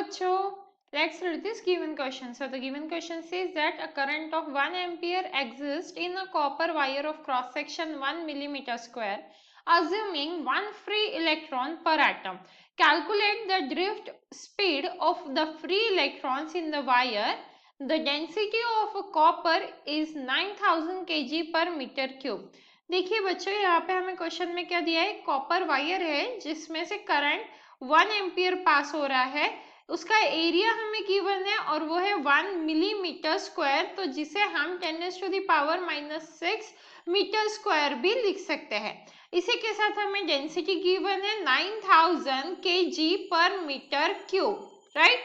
बच्चों, let's read this given question. So the given question says that a current of 1 ampere exists in a copper wire of cross section 1 millimeter square, assuming one free electron per atom. Calculate the drift speed of the free electrons in the wire. The density of a copper is 9000 kg per meter cube. देखिए बच्चों, यहाँ पे हमें question में क्या दिया है, copper wire है जिसमें से करंट 1 एम्पियर पास हो रहा है, उसका एरिया हमें गिवन है और वो है 1 मिलीमीटर स्क्वायर, तो जिसे हम 10⁻⁻⁶ मीटर स्क्वायर भी लिख सकते हैं। इसी के साथ हमें डेंसिटी गिवन है 9000 kg पर मीटर क्यूब, राइट।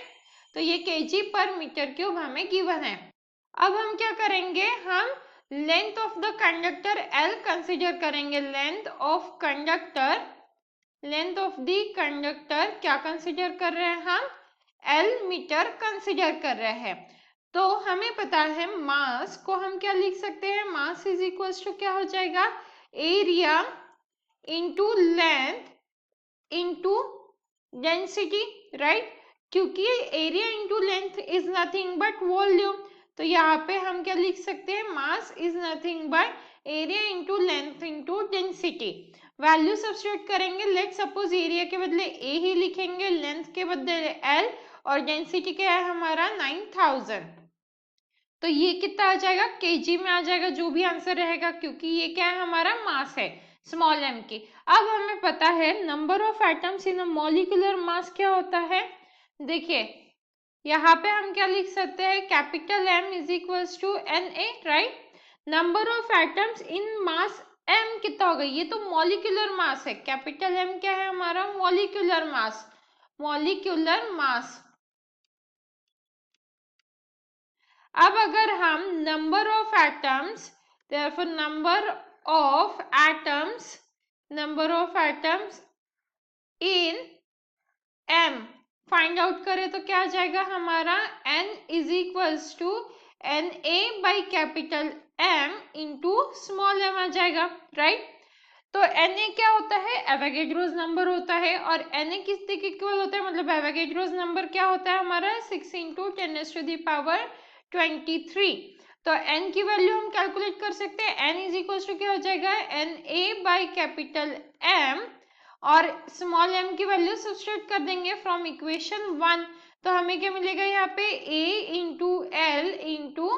तो ये kg पर मीटर क्यूब हमें गिवन है। अब हम क्या करेंगे, हम length of the conductor L consider करेंगे। लेंथ ऑफ द कंडक्टर क्या कंसिडर कर रहे हैं हम, L मीटर कंसिडर कर रहे हैं। तो हमें पता है मास को हम क्या लिख सकते हैं, मास इज इक्वल टू क्या हो जाएगा, area into length into density, right. क्योंकि area into length is nothing but volume, तो यहाँ पे हम क्या लिख सकते हैं, mass is nothing but area into length into density. Value substitute करेंगे। लेट सपोज एरिया के बदले ए ही लिखेंगे, लेंथ के बदले एल, और डेंसिटी क्या है हमारा 9000। तो ये कितना आ जाएगा, केजी में आ जाएगा जो भी आंसर रहेगा, क्योंकि ये क्या है हमारा मास है स्मॉल एम की। अब हमें पता है number of atoms in a molecular mass क्या होता है। देखिए यहाँ पे हम क्या लिख सकते हैं, capital M is equals to Na, right. Number of atoms in mass M कितना होगा, ये तो मॉलिक्यूलर मास है। कैपिटल M क्या है हमारा, मॉलिक्यूलर मास। अब अगर हम number of atoms, therefore number of atoms in M find out करें तो क्या आ जाएगा हमारा, N is equals to Na by capital M into small m आ जाएगा, राइट। तो Na क्या होता है, एवोगैड्रोस नंबर होता है, और Na किसके इक्वल होता है, मतलब एवोगैड्रोस नंबर क्या होता है हमारा, 6 इंटू 10⁻23। तो n की वैल्यू हम कैलकुलेट कर सकते हैं। n इज इक्वल टू क्या हो जाएगा, Na बाई कैपिटल M, और स्मॉल m की वैल्यू सब्स्टिट्यूट कर देंगे फ्रॉम इक्वेशन 1। तो हमें क्या मिलेगा यहाँ पे, a into L into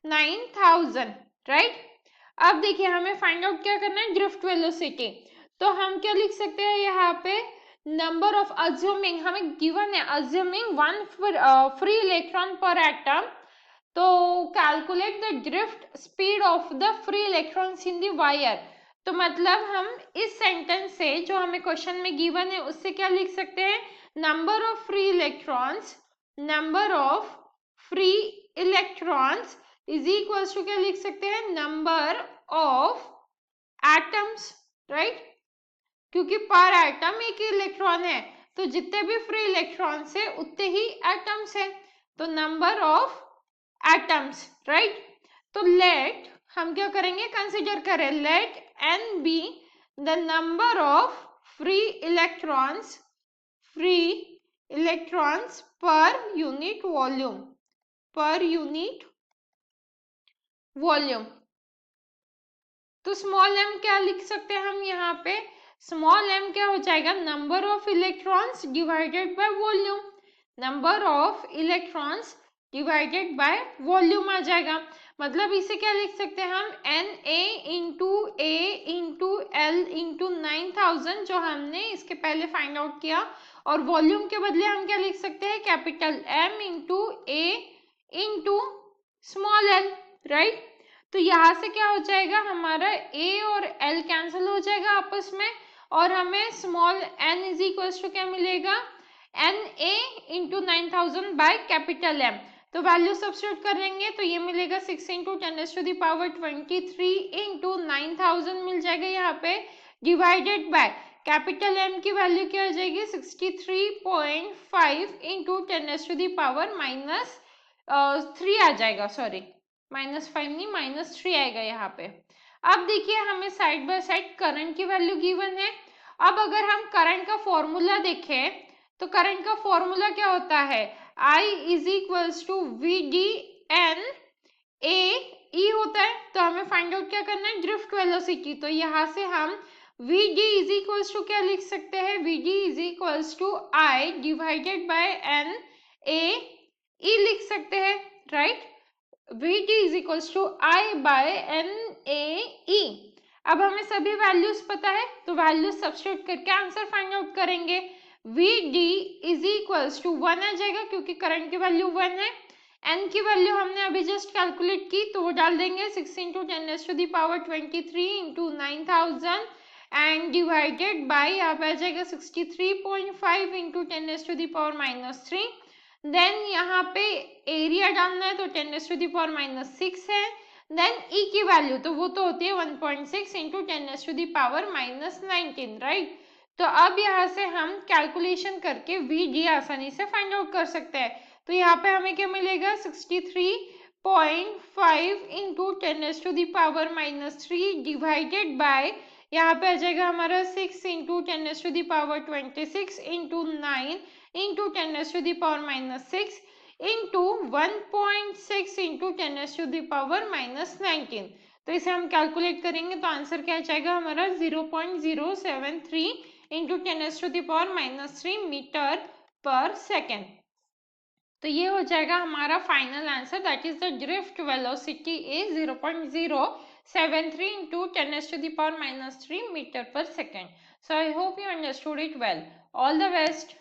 9000, right. अब देखिए हमें फाइंड आउट क्या करना है, ड्रिफ्ट वेलोसिटी। तो हम क्या लिख सकते हैं यहाँ पे, नंबर ऑफ अज्यूमिंग, हमें गिवन है अज्यूमिंग 1 फ्री इलेक्ट्रॉन पर एटम, तो calculate the drift speed of the free electrons in the wire. तो मतलब हम इस सेंटेंस से जो हमें क्वेश्चन में गिवन है उससे क्या लिख सकते हैं, number of free electrons is equal to क्या लिख सकते हैं, नंबर ऑफ एटम्स, राइट। क्योंकि पर एटम एक इलेक्ट्रॉन है, तो जितने भी फ्री इलेक्ट्रॉन्स है उतने ही एटम्स है, तो नंबर ऑफ एटम्स, राइट। तो लेट हम क्या करेंगे, कंसिडर करें, let n be the number of free electrons per unit volume. तो स्मॉल m क्या लिख सकते हैं हम यहाँ पे, स्मॉल m क्या हो जाएगा, number of electrons divided by volume, number of electrons divided by volume आ जाएगा। मतलब इसे क्या लिख सकते हैं हम, Na into A into L into 9000 जो हमने इसके पहले फाइंड आउट किया, और वॉल्यूम के बदले हम क्या लिख सकते हैं, capital M into A into small l, right. तो यहाँ से क्या हो जाएगा हमारा, A और L कैंसिल हो जाएगा आपस में, और हमें small n is equal to क्या मिलेगा, Na into 9000 by capital M। तो वैल्यू सब्स्टिट्यूट करेंगे तो ये मिलेगा 6 इंटू 10⁻23 इंटू 9000 मिल जाएगा यहाँ पे, डिवाइडेड बाय कैपिटल M की वैल्यू क्या हो जाएगी, 63.5 इंटू 10⁻³ आ जाएगा, सॉरी -5 नहीं -3 आएगा यहाँ पे। अब देखिए हमें साइड बाय साइड करंट की वैल्यू गिवन है। अब अगर हम करंट का फॉर्मूला देखें तो करंट का फॉर्मूला क्या होता है, I is equals to V D N A E होता है। तो हमें फाइंड आउट क्या करना है, ड्रिफ्ट वेलोसिटी। तो यहाँ से हम V D is equals to क्या लिख सकते हैं, V D is equals to I divided by N A E लिख सकते हैं, right. V D is equals to I by N A E. अब हमें सभी वैल्यूज पता है, तो वैल्यूज सब्स्टिट्यूट करके आंसर फाइंड आउट करेंगे। V D is equals to 1 आ जाएगा क्योंकि करंट की वैल्यू 1 है। एन की वैल्यू हमने अभी जस्ट कैलकुलेट की, तो वो डाल देंगे 6 into 10⁻23 into 9000 and divided by, यहाँ पे आ जाएगा 63.5 इंटू 10⁻³ देन यहाँ पे एरिया डालना है तो 10⁻⁻6 है। देन ई की वैल्यू तो वो तो होती है 1.6 इंटू 10⁻⁻19, राइट। तो अब यहाँ से हम कैलकुलेशन करके वी डी आसानी से फाइंड आउट कर सकते हैं। तो यहाँ पे हमें क्या मिलेगा, 63.5 इंटू 10⁻³ डिवाइडेड बाय, यहाँ पे आ जाएगा हमारा 6 into 10⁻26 into 9 into 10⁻⁻6 into 1.6 into 10⁻⁻19। तो इसे हम कैलकुलेट करेंगे तो आंसर क्या जाएगा हमारा 0.073 इंटू 10⁻³ मीटर पर सेकेंड। तो ये हो जाएगा हमारा final answer, that is the drift velocity is 0.073 into 10⁻³ metre per second. So I hope you understood it well. All the best.